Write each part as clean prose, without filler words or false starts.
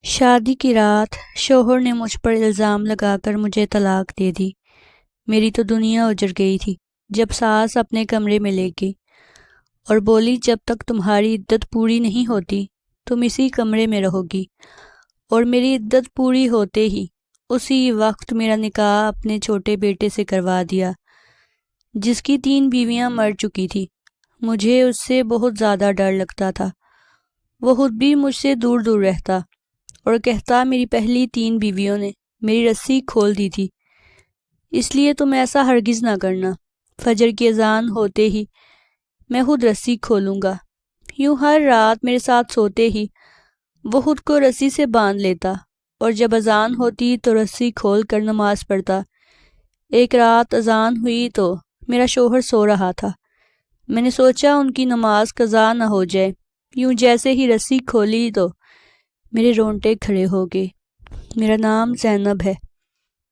شادی کی رات شوہر نے مجھ پر الزام لگا کر مجھے طلاق دے دی۔ میری تو دنیا اجڑ گئی تھی جب ساس اپنے کمرے میں لے گئی اور بولی جب تک تمہاری عدت پوری نہیں ہوتی تم اسی کمرے میں رہو گی، اور میری عدت پوری ہوتے ہی اسی وقت میرا نکاح اپنے چھوٹے بیٹے سے کروا دیا جس کی 3 بیویاں مر چکی تھی۔ مجھے اس سے بہت زیادہ ڈر لگتا تھا۔ وہ خود بھی مجھ سے دور دور رہتا اور کہتا میری پہلی 3 بیویوں نے میری رسی کھول دی تھی، اس لیے تم ایسا ہرگز نہ کرنا۔ فجر کی اذان ہوتے ہی میں خود رسی کھولوں گا۔ یوں ہر رات میرے ساتھ سوتے ہی وہ خود کو رسی سے باندھ لیتا اور جب اذان ہوتی تو رسی کھول کر نماز پڑھتا۔ ایک رات اذان ہوئی تو میرا شوہر سو رہا تھا۔ میں نے سوچا ان کی نماز قضا نہ ہو جائے، یوں جیسے ہی رسی کھولی تو میرے رونٹے کھڑے ہو گئے۔ میرا نام زینب ہے۔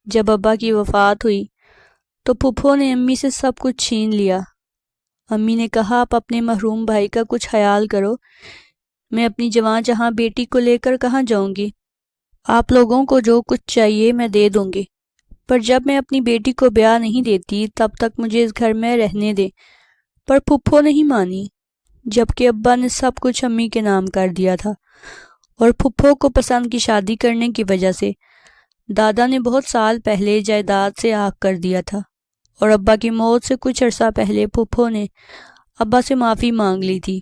جب ابا کی وفات ہوئی تو پھپھو نے امی سے سب کچھ چھین لیا۔ امی نے کہا آپ اپنے محروم بھائی کا کچھ خیال کرو، میں اپنی جوان جہاں بیٹی کو لے کر کہاں جاؤں گی؟ آپ لوگوں کو جو کچھ چاہیے میں دے دوں گی، پر جب میں اپنی بیٹی کو بیاہ نہیں دیتی تب تک مجھے اس گھر میں رہنے دے۔ پر پھپھو نہیں مانی، جبکہ ابا نے سب کچھ امی کے نام کر دیا تھا، اور پھپھو کو پسند کی شادی کرنے کی وجہ سے دادا نے بہت سال پہلے جائیداد سے آگ کر دیا تھا، اور ابا کی موت سے کچھ عرصہ پہلے پھپھو نے ابا سے معافی مانگ لی تھی۔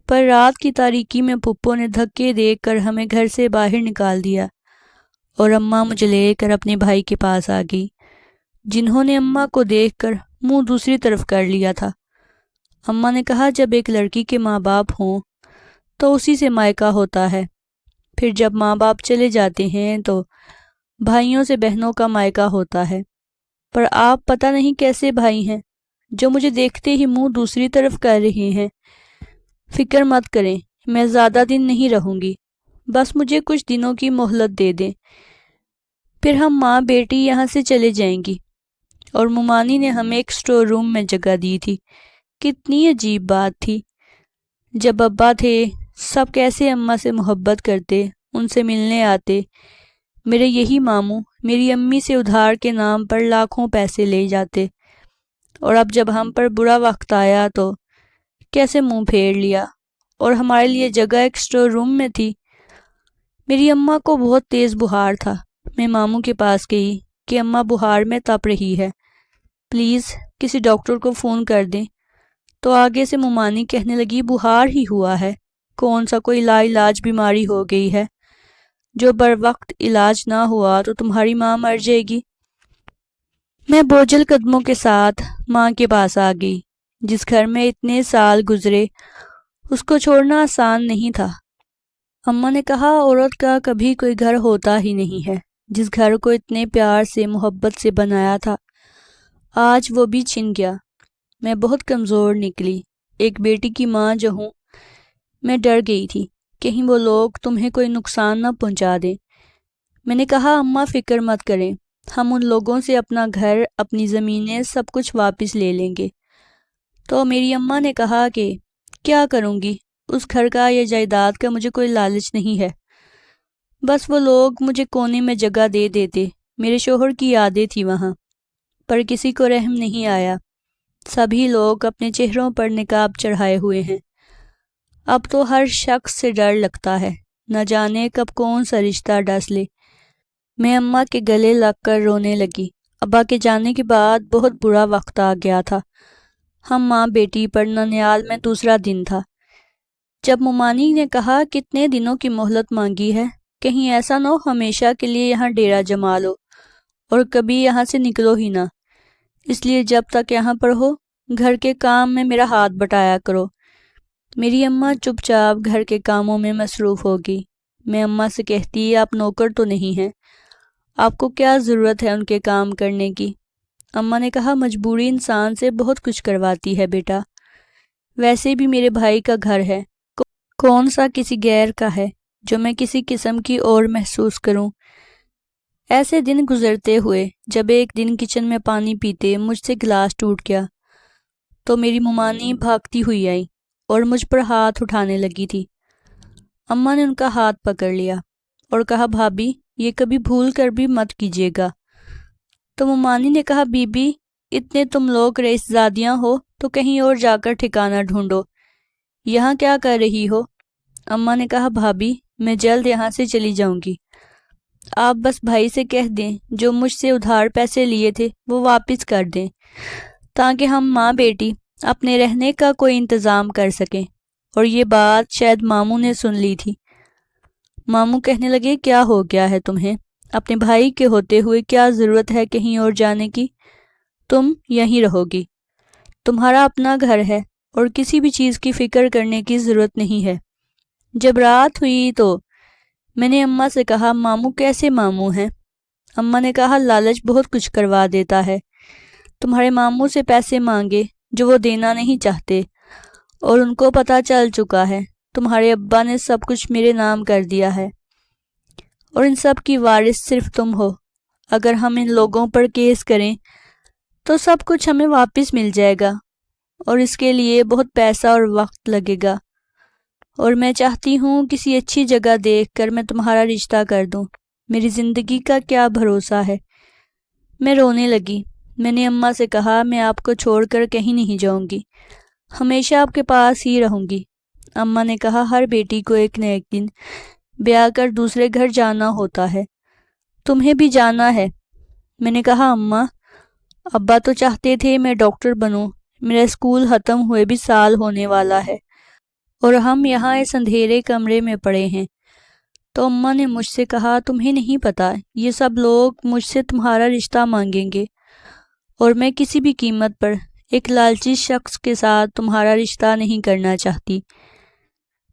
پر رات کی تاریکی میں پھپھو نے دھکے دے کر ہمیں گھر سے باہر نکال دیا اور اماں مجھے لے کر اپنے بھائی کے پاس آ گئی، جنہوں نے اماں کو دیکھ کر منہ دوسری طرف کر لیا تھا۔ اماں نے کہا جب ایک لڑکی کے ماں باپ ہوں تو اسی سے مائکا ہوتا ہے، پھر جب ماں باپ چلے جاتے ہیں تو بھائیوں سے بہنوں کا مائکا ہوتا ہے۔ پر آپ پتہ نہیں کیسے بھائی ہیں جو مجھے دیکھتے ہی منہ دوسری طرف کر رہے ہیں۔ فکر مت کریں، میں زیادہ دن نہیں رہوں گی، بس مجھے کچھ دنوں کی مہلت دے دیں، پھر ہم ماں بیٹی یہاں سے چلے جائیں گی۔ اور ممانی نے ہمیں ایک اسٹور روم میں جگہ دی تھی۔ کتنی عجیب بات تھی، جب ابا تھے سب کیسے اماں سے محبت کرتے، ان سے ملنے آتے۔ میرے یہی ماموں میری امی سے ادھار کے نام پر لاکھوں پیسے لے جاتے، اور اب جب ہم پر برا وقت آیا تو کیسے منہ پھیر لیا، اور ہمارے لیے جگہ ایک اسٹور روم میں تھی۔ میری اماں کو بہت تیز بخار تھا۔ میں ماموں کے پاس گئی کہ اماں بخار میں تپ رہی ہے، پلیز کسی ڈاکٹر کو فون کر دیں۔ تو آگے سے ممانی کہنے لگی بخار ہی ہوا ہے، کون سا کوئی لا علاج بیماری ہو گئی ہے، جو بر وقت علاج نہ ہوا تو تمہاری ماں مر جائے گی۔ میں بوجھل قدموں کے ساتھ ماں کے پاس آ گئی۔ جس گھر میں اتنے سال گزرے اس کو چھوڑنا آسان نہیں تھا۔ اماں نے کہا عورت کا کبھی کوئی گھر ہوتا ہی نہیں ہے۔ جس گھر کو اتنے پیار سے محبت سے بنایا تھا آج وہ بھی چھن گیا۔ میں بہت کمزور نکلی، ایک بیٹی کی ماں جو ہوں میں ڈر گئی تھی کہیں وہ لوگ تمہیں کوئی نقصان نہ پہنچا دیں۔ میں نے کہا اماں فکر مت کریں، ہم ان لوگوں سے اپنا گھر اپنی زمینیں سب کچھ واپس لے لیں گے۔ تو میری اماں نے کہا کہ کیا کروں گی، اس گھر کا یا جائیداد کا مجھے کوئی لالچ نہیں ہے، بس وہ لوگ مجھے کونے میں جگہ دے دیتے۔ میرے شوہر کی یادیں تھی وہاں، پر کسی کو رحم نہیں آیا۔ سبھی لوگ اپنے چہروں پر نقاب چڑھائے ہوئے ہیں۔ اب تو ہر شخص سے ڈر لگتا ہے، نہ جانے کب کون سا رشتہ ڈس لے۔ میں اماں کے گلے لگ کر رونے لگی۔ ابا کے جانے کے بعد بہت برا وقت آ گیا تھا۔ ہم ماں بیٹی پر ننیال میں دوسرا دن تھا جب ممانی نے کہا کتنے دنوں کی مہلت مانگی ہے، کہیں ایسا نہ ہو ہمیشہ کے لیے یہاں ڈیرا جما لو اور کبھی یہاں سے نکلو ہی نہ، اس لیے جب تک یہاں پر ہو گھر کے کام میں میرا ہاتھ بٹایا کرو۔ میری اماں چپ چاپ گھر کے کاموں میں مصروف ہوگی۔ میں اماں سے کہتی آپ نوکر تو نہیں ہیں، آپ کو کیا ضرورت ہے ان کے کام کرنے کی؟ اماں نے کہا مجبوری انسان سے بہت کچھ کرواتی ہے بیٹا، ویسے بھی میرے بھائی کا گھر ہے، کون سا کسی غیر کا ہے جو میں کسی قسم کی اور محسوس کروں۔ ایسے دن گزرتے ہوئے جب ایک دن کچن میں پانی پیتے مجھ سے گلاس ٹوٹ گیا تو میری ممانی بھاگتی ہوئی آئی اور مجھ پر ہاتھ اٹھانے لگی تھی۔ اماں نے ان کا ہاتھ پکڑ لیا اور کہا بھابھی یہ کبھی بھول کر بھی مت کیجیے گا۔ تو ممانی نے کہا بی بی اتنے تم لوگ رئیس زادیاں ہو تو کہیں اور جا کر ٹھکانہ ڈھونڈو، یہاں کیا کر رہی ہو؟ اماں نے کہا بھابھی میں جلد یہاں سے چلی جاؤں گی، آپ بس بھائی سے کہہ دیں جو مجھ سے ادھار پیسے لیے تھے وہ واپس کر دیں تاکہ ہم ماں بیٹی اپنے رہنے کا کوئی انتظام کر سکیں۔ اور یہ بات شاید ماموں نے سن لی تھی۔ ماموں کہنے لگے کیا ہو گیا ہے تمہیں؟ اپنے بھائی کے ہوتے ہوئے کیا ضرورت ہے کہیں اور جانے کی؟ تم یہیں رہو گی، تمہارا اپنا گھر ہے اور کسی بھی چیز کی فکر کرنے کی ضرورت نہیں ہے۔ جب رات ہوئی تو میں نے اماں سے کہا ماموں کیسے ماموں ہیں؟ اماں نے کہا لالچ بہت کچھ کروا دیتا ہے، تمہارے ماموں سے پیسے مانگے جو وہ دینا نہیں چاہتے، اور ان کو پتہ چل چکا ہے تمہارے ابا نے سب کچھ میرے نام کر دیا ہے، اور ان سب کی وارث صرف تم ہو۔ اگر ہم ان لوگوں پر کیس کریں تو سب کچھ ہمیں واپس مل جائے گا، اور اس کے لیے بہت پیسہ اور وقت لگے گا، اور میں چاہتی ہوں کسی اچھی جگہ دیکھ کر میں تمہارا رشتہ کر دوں، میری زندگی کا کیا بھروسہ ہے؟ میں رونے لگی۔ میں نے اماں سے کہا میں آپ کو چھوڑ کر کہیں نہیں جاؤں گی، ہمیشہ آپ کے پاس ہی رہوں گی۔ اماں نے کہا ہر بیٹی کو ایک نہ ایک دن بیاہ کر دوسرے گھر جانا ہوتا ہے، تمہیں بھی جانا ہے۔ میں نے کہا اماں ابا تو چاہتے تھے میں ڈاکٹر بنوں، میرا اسکول ختم ہوئے بھی سال ہونے والا ہے، اور ہم یہاں اس اندھیرے کمرے میں پڑے ہیں۔ تو اماں نے مجھ سے کہا تمہیں نہیں پتا یہ سب لوگ مجھ سے تمہارا رشتہ مانگیں گے، اور میں کسی بھی قیمت پر ایک لالچی شخص کے ساتھ تمہارا رشتہ نہیں کرنا چاہتی۔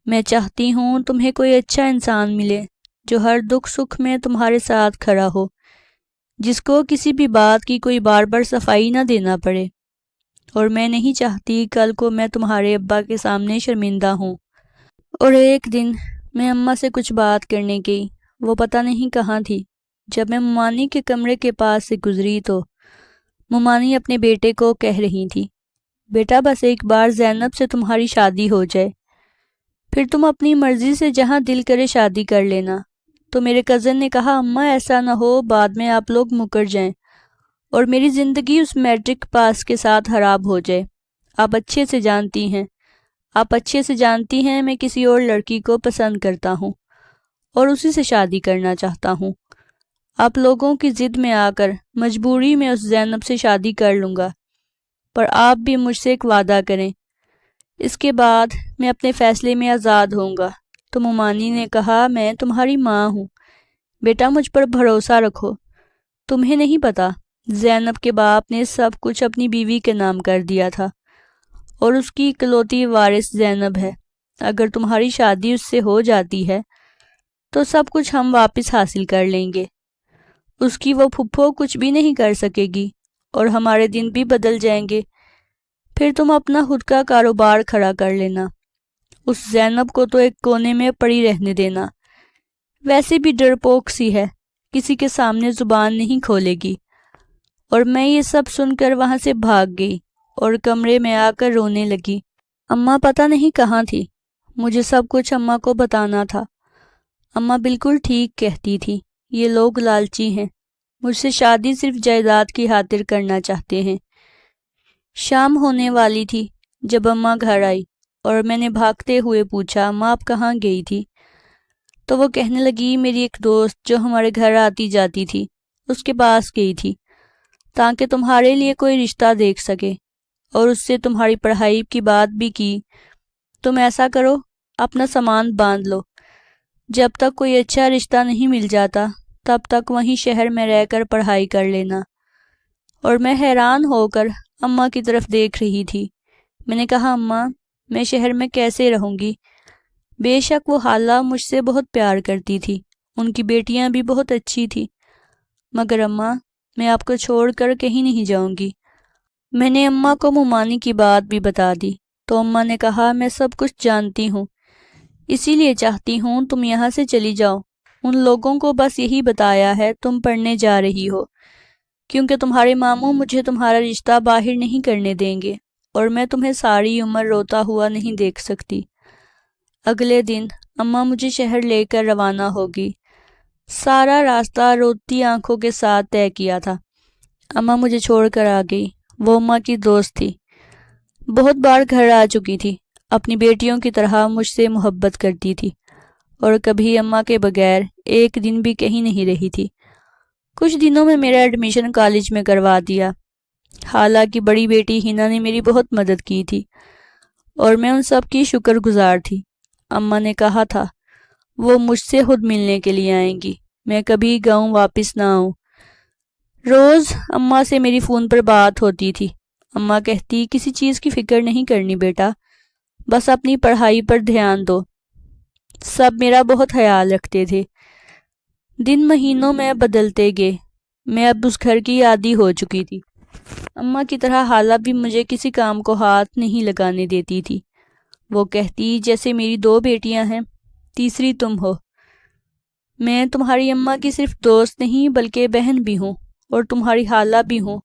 میں چاہتی ہوں تمہیں کوئی اچھا انسان ملے جو ہر دکھ سکھ میں تمہارے ساتھ کھڑا ہو، جس کو کسی بھی بات کی کوئی بار بار صفائی نہ دینا پڑے، اور میں نہیں چاہتی کل کو میں تمہارے ابا کے سامنے شرمندہ ہوں۔ اور ایک دن میں اماں سے کچھ بات کرنے گئی، وہ پتہ نہیں کہاں تھی۔ جب میں ممانی کے کمرے کے پاس سے گزری تو ممانی اپنے بیٹے کو کہہ رہی تھی بیٹا بس ایک بار زینب سے تمہاری شادی ہو جائے، پھر تم اپنی مرضی سے جہاں دل کرے شادی کر لینا۔ تو میرے کزن نے کہا اماں ایسا نہ ہو بعد میں آپ لوگ مکر جائیں اور میری زندگی اس میٹرک پاس کے ساتھ خراب ہو جائے۔ آپ اچھے سے جانتی ہیں میں کسی اور لڑکی کو پسند کرتا ہوں اور اسی سے شادی کرنا چاہتا ہوں۔ آپ لوگوں کی ضد میں آ کر مجبوری میں اس زینب سے شادی کر لوں گا، پر آپ بھی مجھ سے ایک وعدہ کریں، اس کے بعد میں اپنے فیصلے میں آزاد ہوں گا۔ تو ممانی نے کہا میں تمہاری ماں ہوں بیٹا، مجھ پر بھروسہ رکھو۔ تمہیں نہیں پتا زینب کے باپ نے سب کچھ اپنی بیوی کے نام کر دیا تھا، اور اس کی اکلوتی وارث زینب ہے۔ اگر تمہاری شادی اس سے ہو جاتی ہے تو سب کچھ ہم واپس حاصل کر لیں گے، اس کی وہ پھپھو کچھ بھی نہیں کر سکے گی، اور ہمارے دن بھی بدل جائیں گے۔ پھر تم اپنا خود کا کاروبار کھڑا کر لینا، اس زینب کو تو ایک کونے میں پڑی رہنے دینا، ویسے بھی ڈرپوک سی ہے، کسی کے سامنے زبان نہیں کھولے گی۔ اور میں یہ سب سن کر وہاں سے بھاگ گئی اور کمرے میں آ کر رونے لگی۔ اماں پتہ نہیں کہاں تھی، مجھے سب کچھ اماں کو بتانا تھا۔ اماں بالکل ٹھیک کہتی تھی، یہ لوگ لالچی ہیں، مجھ سے شادی صرف جائیداد کی خاطر کرنا چاہتے ہیں۔ شام ہونے والی تھی جب اماں گھر آئی، اور میں نے بھاگتے ہوئے پوچھا اماں آپ کہاں گئی تھی؟ تو وہ کہنے لگی میری ایک دوست جو ہمارے گھر آتی جاتی تھی اس کے پاس گئی تھی تاکہ تمہارے لیے کوئی رشتہ دیکھ سکے، اور اس سے تمہاری پڑھائی کی بات بھی کی۔ تم ایسا کرو اپنا سامان باندھ لو، جب تک کوئی اچھا رشتہ نہیں مل جاتا تب تک وہیں شہر میں رہ کر پڑھائی کر لینا۔ اور میں حیران ہو کر اماں کی طرف دیکھ رہی تھی۔ میں نے کہا اماں میں شہر میں کیسے رہوں گی؟ بے شک وہ خالہ مجھ سے بہت پیار کرتی تھی، ان کی بیٹیاں بھی بہت اچھی تھی، مگر اماں میں آپ کو چھوڑ کر کہیں نہیں جاؤں گی۔ میں نے اماں کو ممانی کی بات بھی بتا دی تو اماں نے کہا میں سب کچھ جانتی ہوں، اسی لیے چاہتی ہوں تم یہاں سے چلی جاؤ۔ ان لوگوں کو بس یہی بتایا ہے تم پڑھنے جا رہی ہو، کیونکہ تمہارے ماموں مجھے تمہارا رشتہ باہر نہیں کرنے دیں گے، اور میں تمہیں ساری عمر روتا ہوا نہیں دیکھ سکتی۔ اگلے دن اماں مجھے شہر لے کر روانہ ہوگی۔ سارا راستہ روتی آنکھوں کے ساتھ طے کیا تھا۔ اماں مجھے چھوڑ کر آ گئی۔ وہ اماں کی دوست تھی، بہت بار گھر آ چکی تھی، اپنی بیٹیوں کی طرح مجھ سے محبت کرتی تھی، اور کبھی اماں کے بغیر ایک دن بھی کہیں نہیں رہی تھی۔ کچھ دنوں میں میرا ایڈمیشن کالج میں کروا دیا۔ حالانکہ بڑی بیٹی ہنا نے میری بہت مدد کی تھی، اور میں ان سب کی شکر گزار تھی۔ اماں نے کہا تھا وہ مجھ سے خود ملنے کے لیے آئیں گی، میں کبھی گاؤں واپس نہ آؤں۔ روز اماں سے میری فون پر بات ہوتی تھی۔ اماں کہتی کسی چیز کی فکر نہیں کرنی بیٹا، بس اپنی پڑھائی پر دھیان دو۔ سب میرا بہت خیال رکھتے تھے۔ دن مہینوں میں بدلتے گئے، میں اب اس گھر کی عادی ہو چکی تھی۔ اماں کی طرح حالہ بھی مجھے کسی کام کو ہاتھ نہیں لگانے دیتی تھی۔ وہ کہتی جیسے میری 2 بیٹیاں ہیں، تیسری تم ہو۔ میں تمہاری اماں کی صرف دوست نہیں بلکہ بہن بھی ہوں، اور تمہاری حالہ بھی ہوں۔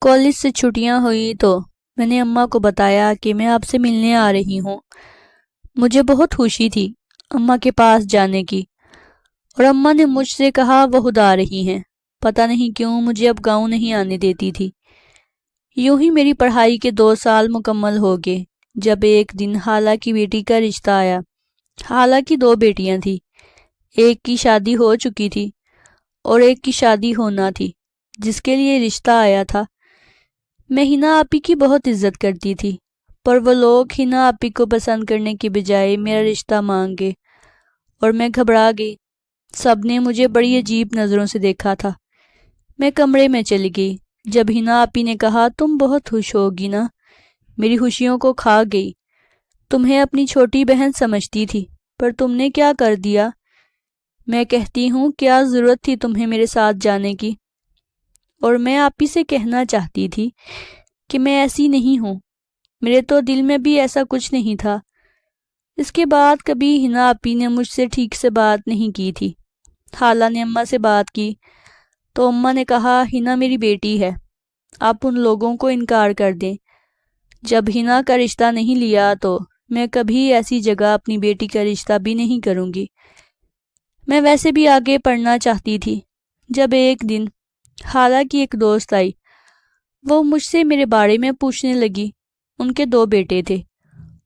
کالج سے چھٹیاں ہوئی تو میں نے اماں کو بتایا کہ میں آپ سے ملنے آ رہی ہوں۔ مجھے بہت خوشی تھی اماں کے پاس جانے کی، اور اماں نے مجھ سے کہا وہ خود آ رہی ہیں۔ پتہ نہیں کیوں مجھے اب گاؤں نہیں آنے دیتی تھی۔ یوں ہی میری پڑھائی کے 2 سال مکمل ہو گئے جب ایک دن حالہ کی بیٹی کا رشتہ آیا۔ حالہ کی 2 بیٹیاں تھیں، ایک کی شادی ہو چکی تھی اور ایک کی شادی ہونا تھی، جس کے لیے رشتہ آیا تھا۔ میں ہنا آپی کی بہت عزت کرتی تھی، پر وہ لوگ ہنا آپی کو پسند کرنے کی بجائے میرا رشتہ مانگ گئے، اور میں گھبرا گئی۔ سب نے مجھے بڑی عجیب نظروں سے دیکھا تھا۔ میں کمرے میں چلی گئی۔ جب ہنا آپی نے کہا تم بہت خوش ہوگی نا، میری خوشیوں کو کھا گئی۔ تمہیں اپنی چھوٹی بہن سمجھتی تھی، پر تم نے کیا کر دیا؟ میں کہتی ہوں کیا ضرورت تھی تمہیں میرے ساتھ جانے کی؟ اور میں آپی سے کہنا چاہتی تھی کہ میں ایسی نہیں ہوں، میرے تو دل میں بھی ایسا کچھ نہیں تھا۔ اس کے بعد کبھی ہنا آپی نے مجھ سے ٹھیک سے بات نہیں کی تھی۔ حالہ نے اماں سے بات کی تو اماں نے کہا ہنا میری بیٹی ہے، آپ ان لوگوں کو انکار کر دیں۔ جب ہنا کا رشتہ نہیں لیا تو میں کبھی ایسی جگہ اپنی بیٹی کا رشتہ بھی نہیں کروں گی۔ میں ویسے بھی آگے پڑھنا چاہتی تھی۔ جب ایک دن حالہ کی ایک دوست آئی، وہ مجھ سے میرے بارے میں پوچھنے لگی۔ ان کے 2 بیٹے تھے،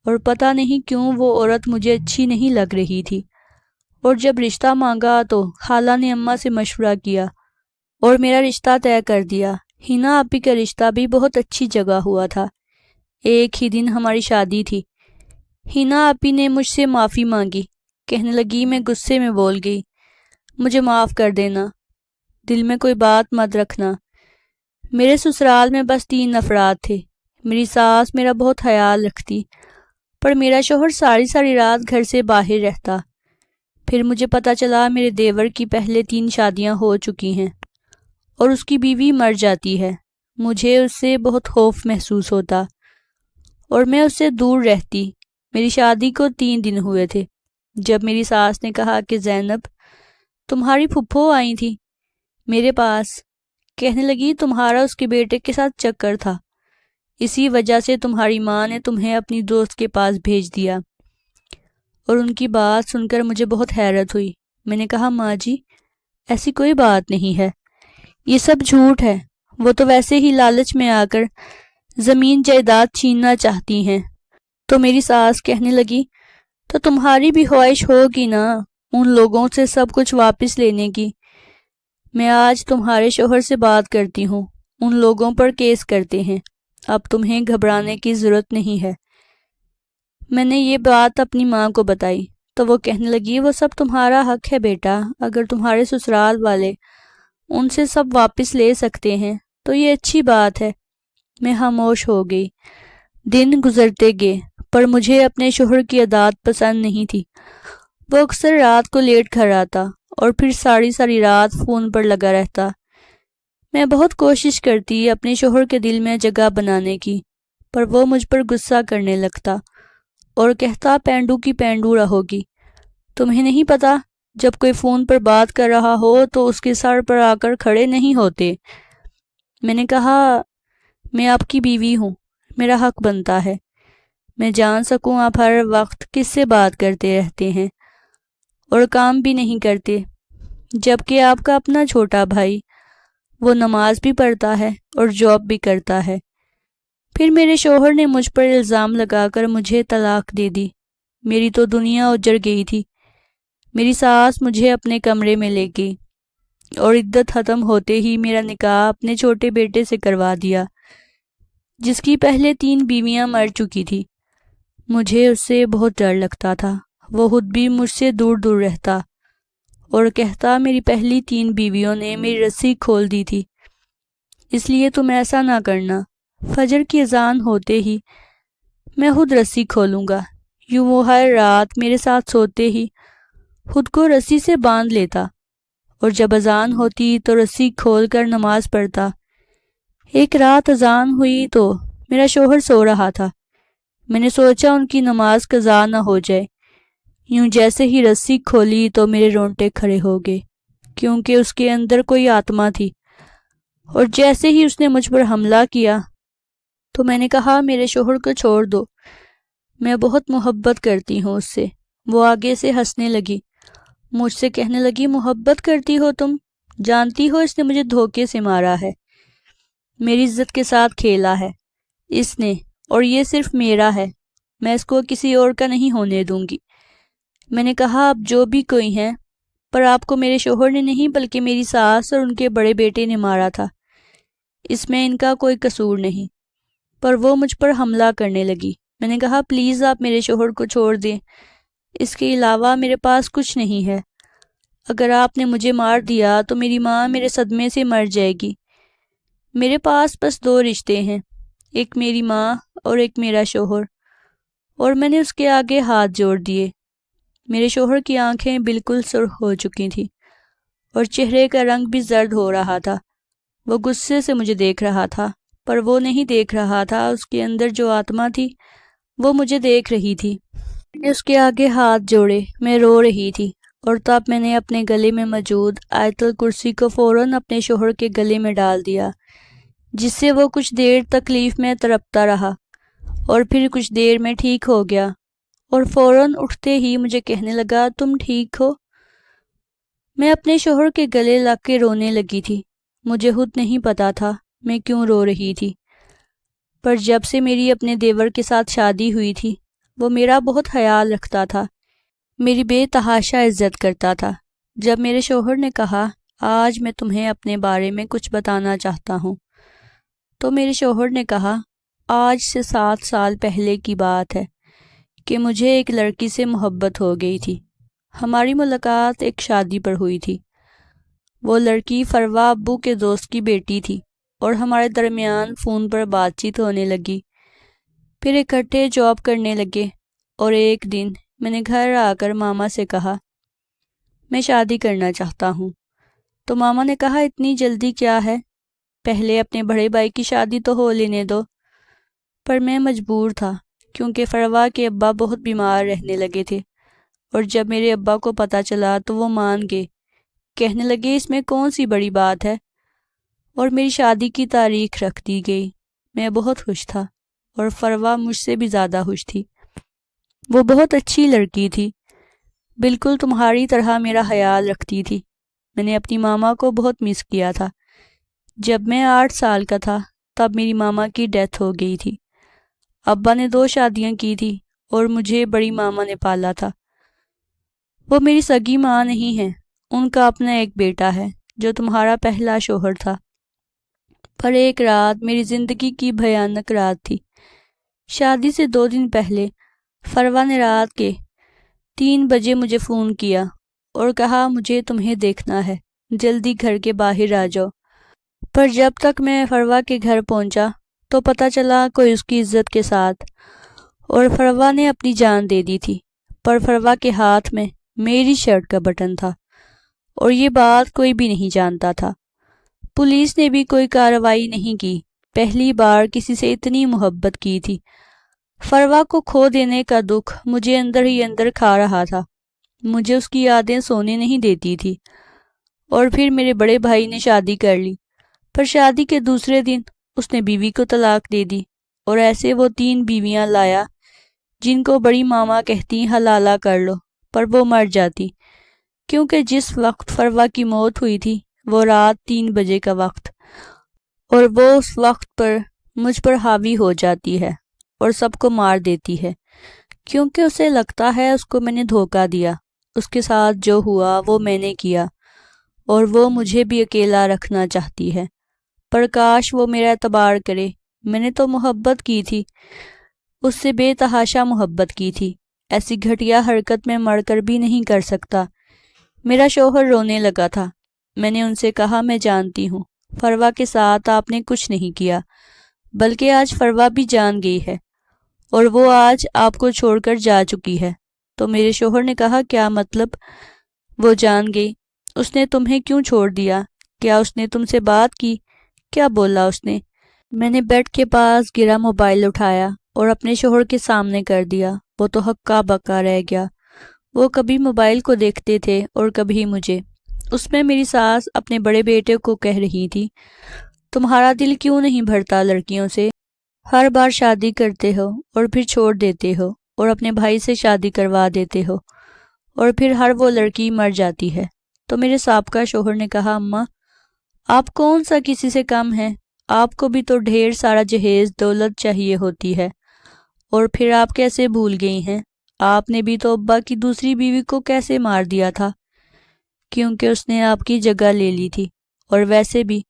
اور پتہ نہیں کیوں وہ عورت مجھے اچھی نہیں لگ رہی تھی، اور جب رشتہ مانگا تو حالہ نے اماں سے مشورہ کیا اور میرا رشتہ طے کر دیا۔ ہنا آپی کا رشتہ بھی بہت اچھی جگہ ہوا تھا۔ ایک ہی دن ہماری شادی تھی۔ ہنا آپی نے مجھ سے معافی مانگی، کہنے لگی میں غصے میں بول گئی، مجھے معاف کر دینا، دل میں کوئی بات مت رکھنا۔ میرے سسرال میں بس 3 افراد تھے۔ میری ساس میرا بہت خیال رکھتی، پر میرا شوہر ساری رات گھر سے باہر رہتا۔ پھر مجھے پتہ چلا میرے دیور کی پہلے 3 شادیاں ہو چکی ہیں، اور اس کی بیوی مر جاتی ہے۔ مجھے اس سے بہت خوف محسوس ہوتا، اور میں اس سے دور رہتی۔ میری شادی کو 3 دن ہوئے تھے جب میری ساس نے کہا کہ زینب تمہاری پھپھو آئی تھی میرے پاس، کہنے لگی تمہارا اس کے بیٹے کے ساتھ چکر تھا، اسی وجہ سے تمہاری ماں نے تمہیں اپنی دوست کے پاس بھیج دیا۔ اور ان کی بات سن کر مجھے بہت حیرت ہوئی۔ میں نے کہا ماں جی ایسی کوئی بات نہیں ہے، یہ سب جھوٹ ہے، وہ تو ویسے ہی لالچ میں آ کر زمین جائیداد چھیننا چاہتی ہیں۔ تو میری ساس کہنے لگی تو تمہاری بھی خواہش ہوگی نا ان لوگوں سے سب کچھ واپس لینے کی۔ میں آج تمہارے شوہر سے بات کرتی ہوں، ان لوگوں پر کیس کرتے ہیں، اب تمہیں گھبرانے کی ضرورت نہیں ہے۔ میں نے یہ بات اپنی ماں کو بتائی تو وہ کہنے لگی وہ سب تمہارا حق ہے بیٹا، اگر تمہارے سسرال والے ان سے سب واپس لے سکتے ہیں تو یہ اچھی بات ہے۔ میں خاموش ہو گئی۔ دن گزرتے گئے، پر مجھے اپنے شوہر کی عادات پسند نہیں تھی۔ وہ اکثر رات کو لیٹ گھر آتا اور پھر ساری رات فون پر لگا رہتا۔ میں بہت کوشش کرتی اپنے شوہر کے دل میں جگہ بنانے کی، پر وہ مجھ پر غصہ کرنے لگتا اور کہتا پینڈو کی پینڈو رہو گی، تمہیں نہیں پتا جب کوئی فون پر بات کر رہا ہو تو اس کے سر پر آ کر کھڑے نہیں ہوتے۔ میں نے کہا میں آپ کی بیوی ہوں، میرا حق بنتا ہے میں جان سکوں آپ ہر وقت کس سے بات کرتے رہتے ہیں اور کام بھی نہیں کرتے۔ جبکہ آپ کا اپنا چھوٹا بھائی وہ نماز بھی پڑھتا ہے اور جاب بھی کرتا ہے۔ پھر میرے شوہر نے مجھ پر الزام لگا کر مجھے طلاق دے دی۔ میری تو دنیا اجڑ گئی تھی۔ میری ساس مجھے اپنے کمرے میں لے گئی اور عدت ختم ہوتے ہی میرا نکاح اپنے چھوٹے بیٹے سے کروا دیا، جس کی پہلے 3 بیویاں مر چکی تھی۔ مجھے اس سے بہت ڈر لگتا تھا۔ وہ خود بھی مجھ سے دور دور رہتا اور کہتا میری پہلی 3 بیویوں نے میری رسی کھول دی تھی، اس لیے تم ایسا نہ کرنا۔ فجر کی اذان ہوتے ہی میں خود رسی کھولوں گا۔ یوں وہ ہر رات میرے ساتھ سوتے ہی خود کو رسی سے باندھ لیتا اور جب اذان ہوتی تو رسی کھول کر نماز پڑھتا۔ ایک رات اذان ہوئی تو میرا شوہر سو رہا تھا۔ میں نے سوچا ان کی نماز قضا نہ ہو جائے۔ یوں جیسے ہی رسی کھولی تو میرے رونگٹے کھڑے ہو گئے، کیونکہ اس کے اندر کوئی آتما تھی، اور جیسے ہی اس نے مجھ پر حملہ کیا تو میں نے کہا میرے شوہر کو چھوڑ دو، میں بہت محبت کرتی ہوں اس سے۔ وہ آگے سے ہنسنے لگی، مجھ سے کہنے لگی محبت کرتی ہو تم؟ جانتی ہو اس نے مجھے دھوکے سے مارا ہے، میری عزت کے ساتھ کھیلا ہے اس نے، اور یہ صرف میرا ہے، میں اس کو کسی اور کا نہیں ہونے دوں گی۔ میں نے کہا اب جو بھی کوئی ہیں، پر آپ کو میرے شوہر نے نہیں بلکہ میری ساس اور ان کے بڑے بیٹے نے مارا تھا، اس میں ان کا کوئی قصور نہیں۔ پر وہ مجھ پر حملہ کرنے لگی۔ میں نے کہا پلیز آپ میرے شوہر کو چھوڑ دیں، اس کے علاوہ میرے پاس کچھ نہیں ہے۔ اگر آپ نے مجھے مار دیا تو میری ماں میرے صدمے سے مر جائے گی۔ میرے پاس بس 2 رشتے ہیں، ایک میری ماں اور ایک میرا شوہر، اور میں نے اس کے آگے ہاتھ جوڑ دیے۔ میرے شوہر کی آنکھیں بالکل سرخ ہو چکی تھیں اور چہرے کا رنگ بھی زرد ہو رہا تھا۔ وہ غصے سے مجھے دیکھ رہا تھا، پر وہ نہیں دیکھ رہا تھا، اس کے اندر جو آتما تھی وہ مجھے دیکھ رہی تھی۔ میں نے اس کے آگے ہاتھ جوڑے، میں رو رہی تھی، اور تب میں نے اپنے گلے میں موجود آیت الکرسی کو فوراً اپنے شوہر کے گلے میں ڈال دیا، جس سے وہ کچھ دیر تکلیف میں تڑپتا رہا اور پھر کچھ دیر میں ٹھیک ہو گیا، اور فوراً اٹھتے ہی مجھے کہنے لگا تم ٹھیک ہو؟ میں اپنے شوہر کے گلے لگ کے رونے لگی تھی۔ مجھے خود نہیں پتا تھا میں کیوں رو رہی تھی، پر جب سے میری اپنے دیور کے ساتھ شادی ہوئی تھی وہ میرا بہت خیال رکھتا تھا، میری بے تحاشا عزت کرتا تھا۔ جب میرے شوہر نے کہا آج میں تمہیں اپنے بارے میں کچھ بتانا چاہتا ہوں، تو میرے شوہر نے کہا آج سے 7 سال پہلے کی بات ہے کہ مجھے ایک لڑکی سے محبت ہو گئی تھی۔ ہماری ملاقات ایک شادی پر ہوئی تھی۔ وہ لڑکی فروا ابو کے دوست کی بیٹی تھی اور ہمارے درمیان فون پر بات چیت ہونے لگی، پھر اکٹھے جاب کرنے لگے، اور ایک دن میں نے گھر آ کر ماما سے کہا میں شادی کرنا چاہتا ہوں۔ تو ماما نے کہا اتنی جلدی کیا ہے، پہلے اپنے بڑے بھائی کی شادی تو ہو لینے دو۔ پر میں مجبور تھا، کیونکہ فروا کے ابا بہت بیمار رہنے لگے تھے، اور جب میرے ابا کو پتہ چلا تو وہ مان گئے، کہنے لگے اس میں کون سی بڑی بات ہے، اور میری شادی کی تاریخ رکھ دی گئی۔ میں بہت خوش تھا، اور فروا مجھ سے بھی زیادہ خوش تھی۔ وہ بہت اچھی لڑکی تھی، بالکل تمہاری طرح میرا خیال رکھتی تھی۔ میں نے اپنی ماما کو بہت مس کیا تھا۔ جب میں 8 سال کا تھا تب میری ماما کی ڈیتھ ہو گئی تھی۔ ابا نے 2 شادیاں کی تھی اور مجھے بڑی ماما نے پالا تھا۔ وہ میری سگی ماں نہیں ہے، ان کا اپنا ایک بیٹا ہے جو تمہارا پہلا شوہر تھا۔ پر ایک رات میری زندگی کی بھیانک رات تھی۔ شادی سے 2 دن پہلے فروا نے رات کے 3 بجے مجھے فون کیا اور کہا مجھے تمہیں دیکھنا ہے، جلدی گھر کے باہر آ جاؤ۔ پر جب تک میں فروا کے گھر پہنچا تو پتہ چلا کوئی اس کی عزت کے ساتھ، اور فروا نے اپنی جان دے دی تھی۔ پر فروا کے ہاتھ میں میری شرٹ کا بٹن تھا، اور یہ بات کوئی بھی نہیں جانتا تھا۔ پولیس نے بھی کوئی کارروائی نہیں کی۔ پہلی بار کسی سے اتنی محبت کی تھی۔ فروا کو کھو دینے کا دکھ مجھے اندر ہی اندر کھا رہا تھا۔ مجھے اس کی یادیں سونے نہیں دیتی تھی۔ اور پھر میرے بڑے بھائی نے شادی کر لی، پر شادی کے دوسرے دن اس نے بیوی کو طلاق دے دی، اور ایسے وہ 3 بیویاں لایا جن کو بڑی ماما کہتی حلالہ کر لو، پر وہ مر جاتی۔ کیونکہ جس وقت فروا کی موت ہوئی تھی وہ رات 3 بجے کا وقت، اور وہ اس وقت پر مجھ پر حاوی ہو جاتی ہے اور سب کو مار دیتی ہے، کیونکہ اسے لگتا ہے اس کو میں نے دھوکہ دیا، اس کے ساتھ جو ہوا وہ میں نے کیا، اور وہ مجھے بھی اکیلا رکھنا چاہتی ہے۔ پر کاش وہ میرا اعتبار کرے، میں نے تو محبت کی تھی، اس سے بے تحاشا محبت کی تھی، ایسی گھٹیا حرکت میں مر کر بھی نہیں کر سکتا۔ میرا شوہر رونے لگا تھا۔ میں نے ان سے کہا میں جانتی ہوں فروا کے ساتھ آپ نے کچھ نہیں کیا، بلکہ آج فروا بھی جان گئی ہے اور وہ آج آپ کو چھوڑ کر جا چکی ہے۔ تو میرے شوہر نے کہا کیا مطلب وہ جان گئی؟ اس نے تمہیں کیوں چھوڑ دیا؟ کیا اس نے تم سے بات کی؟ کیا بولا اس نے؟ میں نے بیڈ کے پاس گرا موبائل اٹھایا اور اپنے شوہر کے سامنے کر دیا۔ وہ تو ہکا بکا رہ گیا۔ وہ کبھی موبائل کو دیکھتے تھے اور کبھی مجھے۔ اس میں میری ساس اپنے بڑے بیٹے کو کہہ رہی تھی، تمہارا دل کیوں نہیں بھرتا لڑکیوں سے؟ ہر بار شادی کرتے ہو اور پھر چھوڑ دیتے ہو اور اپنے بھائی سے شادی کروا دیتے ہو اور پھر ہر وہ لڑکی مر جاتی ہے۔ تو میرے سابقہ شوہر نے کہا اماں آپ کون سا کسی سے کم ہیں؟ آپ کو بھی تو ڈھیر سارا جہیز دولت چاہیے ہوتی ہے، اور پھر آپ کیسے بھول گئی ہیں؟ آپ نے بھی تو ابا کی دوسری بیوی کو کیسے مار دیا تھا؟ کیونکہ اس نے آپ کی جگہ لے لی تھی، اور ویسے بھی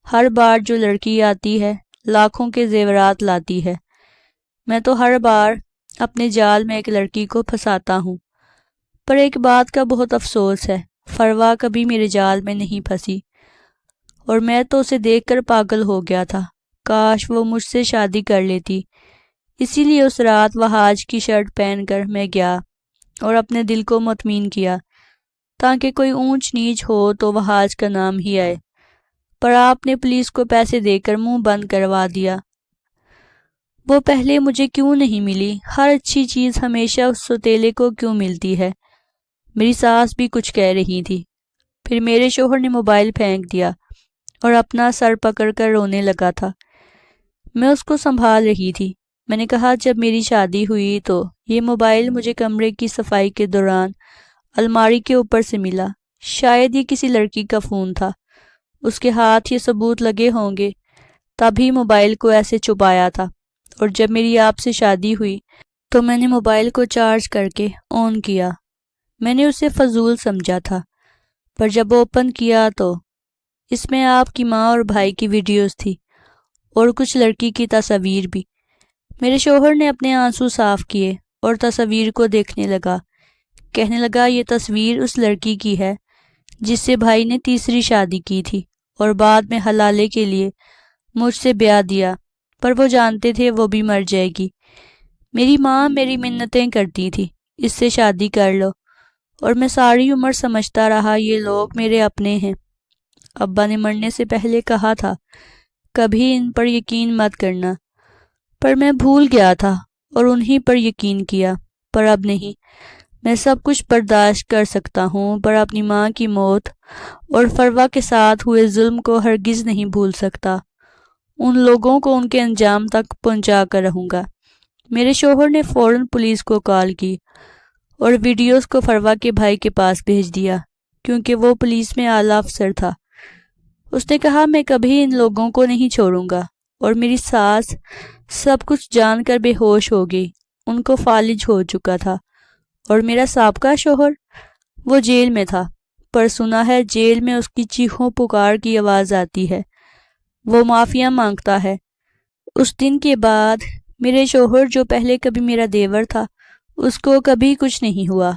ہر بار جو لڑکی آتی ہے لاکھوں کے زیورات لاتی ہے۔ میں تو ہر بار اپنے جال میں ایک لڑکی کو پھنساتا ہوں، پر ایک بات کا بہت افسوس ہے، فروا کبھی میرے جال میں نہیں پھنسی، اور میں تو اسے دیکھ کر پاگل ہو گیا تھا۔ کاش وہ مجھ سے شادی کر لیتی۔ اسی لیے اس رات وہاج کی شرٹ پہن کر میں گیا اور اپنے دل کو مطمئن کیا، تاکہ کوئی اونچ نیچ ہو تو وہاج کا نام ہی آئے۔ پر آپ نے پولیس کو پیسے دے کر منہ بند کروا دیا۔ وہ پہلے مجھے کیوں نہیں ملی؟ ہر اچھی چیز ہمیشہ اس سوتیلے کو کیوں ملتی ہے؟ میری ساس بھی کچھ کہہ رہی تھی۔ پھر میرے شوہر نے موبائل پھینک دیا اور اپنا سر پکڑ کر رونے لگا تھا۔ میں اس کو سنبھال رہی تھی۔ میں نے کہا جب میری شادی ہوئی تو یہ موبائل مجھے کمرے کی صفائی کے دوران الماری کے اوپر سے ملا۔ شاید یہ کسی لڑکی کا فون تھا، اس کے ہاتھ یہ ثبوت لگے ہوں گے، تبھی موبائل کو ایسے چھپایا تھا۔ اور جب میری آپ سے شادی ہوئی تو میں نے موبائل کو چارج کر کے آن کیا۔ میں نے اسے فضول سمجھا تھا، پر جب اوپن کیا تو اس میں آپ کی ماں اور بھائی کی ویڈیوز تھی اور کچھ لڑکی کی تصاویر بھی۔ میرے شوہر نے اپنے آنسو صاف کیے اور تصاویر کو دیکھنے لگا۔ کہنے لگا یہ تصویر اس لڑکی کی ہے جس سے بھائی نے تیسری شادی کی تھی اور بعد میں حلالے کے لیے مجھ سے بیاہ دیا، پر وہ جانتے تھے وہ بھی مر جائے گی۔ میری ماں میری منتیں کرتی تھی اس سے شادی کر لو، اور میں ساری عمر سمجھتا رہا یہ لوگ میرے اپنے ہیں۔ ابا نے مرنے سے پہلے کہا تھا کبھی ان پر یقین مت کرنا، پر میں بھول گیا تھا اور انہی پر یقین کیا۔ پر اب نہیں، میں سب کچھ برداشت کر سکتا ہوں، پر اپنی ماں کی موت اور فروا کے ساتھ ہوئے ظلم کو ہرگز نہیں بھول سکتا۔ ان لوگوں کو ان کے انجام تک پہنچا کر رہوں گا۔ میرے شوہر نے فوراً پولیس کو کال کی اور ویڈیوز کو فروا کے بھائی کے پاس بھیج دیا، کیونکہ وہ پولیس میں اعلیٰ افسر تھا۔ اس نے کہا میں کبھی ان لوگوں کو نہیں چھوڑوں گا، اور میری ساس سب کچھ جان کر بے ہوش ہو گئی، ان کو فالج ہو چکا تھا۔ اور میرا سابقہ شوہر وہ جیل میں تھا، پر سنا ہے جیل میں اس کی چیخوں پکار کی آواز آتی ہے، وہ معافیا مانگتا ہے۔ اس دن کے بعد میرے شوہر جو پہلے کبھی میرا دیور تھا اس کو کبھی کچھ نہیں ہوا۔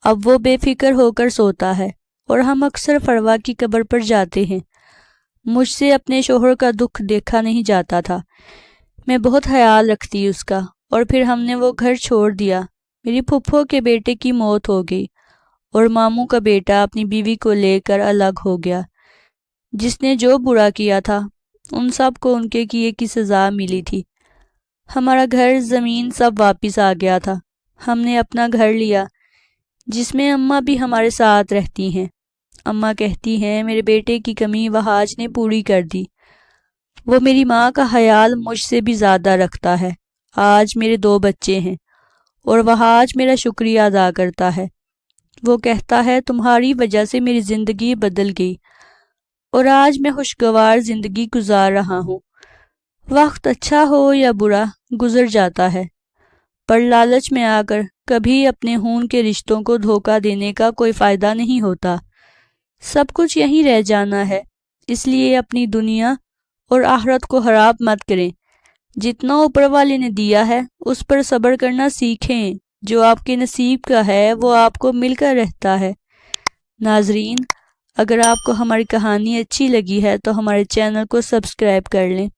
اب وہ بے فکر ہو کر سوتا ہے، اور ہم اکثر فروا کی قبر پر جاتے ہیں۔ مجھ سے اپنے شوہر کا دکھ دیکھا نہیں جاتا تھا، میں بہت خیال رکھتی اس کا، اور پھر ہم نے وہ گھر چھوڑ دیا۔ میری پھپھو کے بیٹے کی موت ہو گئی اور ماموں کا بیٹا اپنی بیوی کو لے کر الگ ہو گیا۔ جس نے جو برا کیا تھا ان سب کو ان کے کیے کی سزا ملی تھی۔ ہمارا گھر زمین سب واپس آ گیا تھا۔ ہم نے اپنا گھر لیا جس میں اماں بھی ہمارے ساتھ رہتی ہیں۔ اماں کہتی ہیں میرے بیٹے کی کمی وہاج نے پوری کر دی۔ وہ میری ماں کا خیال مجھ سے بھی زیادہ رکھتا ہے۔ آج میرے 2 بچے ہیں اور وہاج میرا شکریہ ادا کرتا ہے۔ وہ کہتا ہے تمہاری وجہ سے میری زندگی بدل گئی اور آج میں خوشگوار زندگی گزار رہا ہوں۔ وقت اچھا ہو یا برا گزر جاتا ہے، پر لالچ میں آ کر کبھی اپنے خون کے رشتوں کو دھوکہ دینے کا کوئی فائدہ نہیں ہوتا۔ سب کچھ یہیں رہ جانا ہے، اس لیے اپنی دنیا اور آخرت کو خراب مت کریں۔ جتنا اوپر والے نے دیا ہے اس پر صبر کرنا سیکھیں، جو آپ کے نصیب کا ہے وہ آپ کو مل کر رہتا ہے۔ ناظرین، اگر آپ کو ہماری کہانی اچھی لگی ہے تو ہمارے چینل کو سبسکرائب کر لیں۔